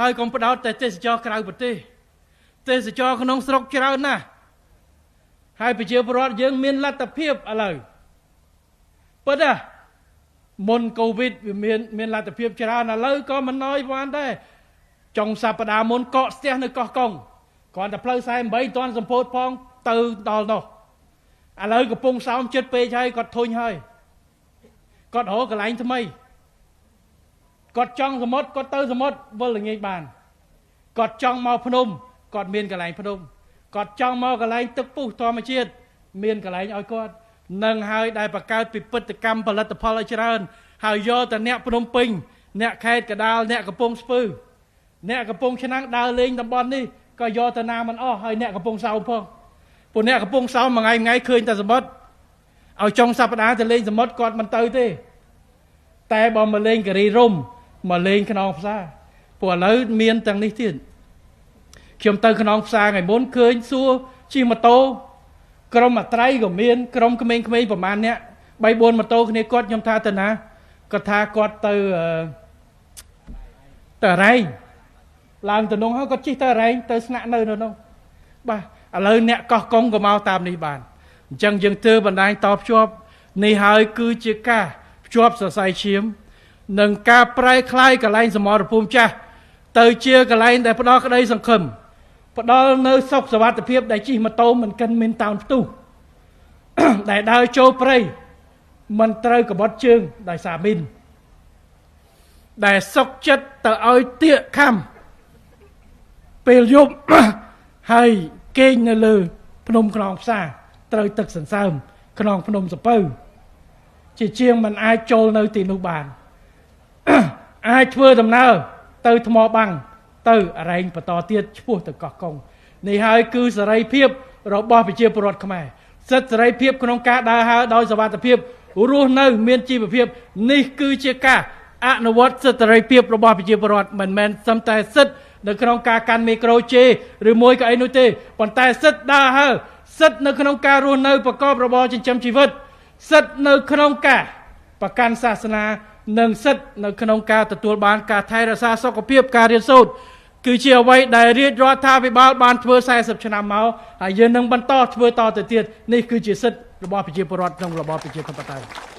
ហើយកុំផ្ដោតតែទេសចរក្រៅប្រទេសទេសចរក្នុងស្រុកច្រើនណាស់ហើយប្រជាពលរដ្ឋយើងមានលទ្ធភាពឥឡូវពិតណាមុនកូវីដវាមានលទ្ធភាពច្រើនឥឡូវក៏មិនណយបានដែរចុងសប្តាហ៍មុនកកស្ទះនៅកោះកុងគ្រាន់តែផ្លូវ48តាន់សម្ពោធផងទៅដល់នោះឥឡូវកំពុងសោមចិត្តពេកហើយគាត់ធុញហើយគាត់រកកន្លែងថ្មីគាត់ចង់សមុទ្រគាត់ទៅសមុទ្រវិលល្ងាចបានគាត់ចង់មកភ្នំគាត់មានកន្លែងភ្នំគាត់ចង់មកកន្លែងទឹកពុះធម្មជាតិមានកន្លែងឲ្យគាត់នឹងហើយដែលបង្កើតពិពិធកម្មផលិតផលឲ្យច្រើនហើយយកតែអ្នកភ្នំពេញអ្នកខេត្តកណ្ដាលអ្នកកំពង់ស្ពឺអ្នកកំពង់ឆ្នាំងដើរលេងតំបន់នេះក៏យកទៅណាមិនអស់ហើយអ្នកកំពង់សោមផងពួកអ្នកកំពង់សោមមួយថ្ងៃឃើញតែសមុទ្រឲ្យចុងសប្តាហ៍ទៅលេងសមុទ្រគាត់មិនទៅទេតែបើមកលេងការីរំមកលេងខ្នងផ្សារពួកឥឡូវមានទាំងនេះទៀតខ្ញុំទៅខ្នងផ្សារថ្ងៃមុនឃើញសួរជិះម៉ូតូក្រុមអត្រៃក៏មានក្រុមក្មេងៗប្រហែលអ្នក 3-4 ម៉ូតូគ្នាគាត់ខ្ញុំថាទៅណាគាត់ថាគាត់ទៅរ៉ែងឡើងទៅនោះហើយគាត់ជិះទៅរ៉ែងទៅស្នាក់នៅនោះបាទឥឡូវអ្នកកោះកុងក៏មកតាមនេះបានអញ្ចឹងយើងធ្វើបណ្ដាញតភ្ជាប់នេះហើយគឺជាការភ្ជាប់សរសៃឈាមនិងការប្រែក្លាយកន្លែងសមរភូមិចាស់ទៅជាកន្លែងដែលផ្ដល់ក្តីសង្ឃឹមផ្ដល់នៅសុខសុវត្ថិភាពដែលជិះម៉ូតូមិនកិនមានតោនផ្ទុះដែលដើរចូលព្រៃមិនត្រូវកបត់ជើងដោយសារមីនដែលសុកចិត្តទៅឲ្យទៀកខំពេលយប់ហើយគេងនៅលើភ្នំខ្នងផ្សារត្រូវទឹកសន្សើមខ្នងភ្នំសពៅជាជាងមិនអាចចូលនៅទីនោះបានអាចធ្វើដំណើរទៅថ្មបាំងទៅអរែងបន្តទៀតឆ្ពោះទៅកោះកុងនេះហើយគឺសេរីភាពរបស់ប្រជាពលរដ្ឋខ្មែរសិទ្ធិសេរីភាពក្នុងការដើរហើរដោយសុវត្ថិភាពរស់នៅមានជីវភាពនេះគឺជាការអនុវត្តសិទ្ធិសេរីភាពរបស់ប្រជាពលរដ្ឋមិនមែនសឹមតែសិទ្ធិនៅក្នុងការកាន់មីក្រូជេឬមួយក៏អីនោះទេប៉ុន្តែសិទ្ធិដើរហើរសិទ្ធិនៅក្នុងការរស់នៅប្រកបរបរចិញ្ចឹមជីវិតសិទ្ធិនៅក្នុងការប្រកាន់សាសនានិងសិទ្ធិនៅក្នុងការទទួលបានការថែរក្សាសុខភាពការរៀនសូត្រគឺជាអ្វីដែលរាជរដ្ឋាភិបាលបានធ្វើ40ឆ្នាំមកហើយយើងនឹងបន្តធ្វើតទៅទៀតនេះគឺជាសិទ្ធិរបស់ប្រជាពលរដ្ឋក្នុងរបបប្រជាធិបតេយ្យ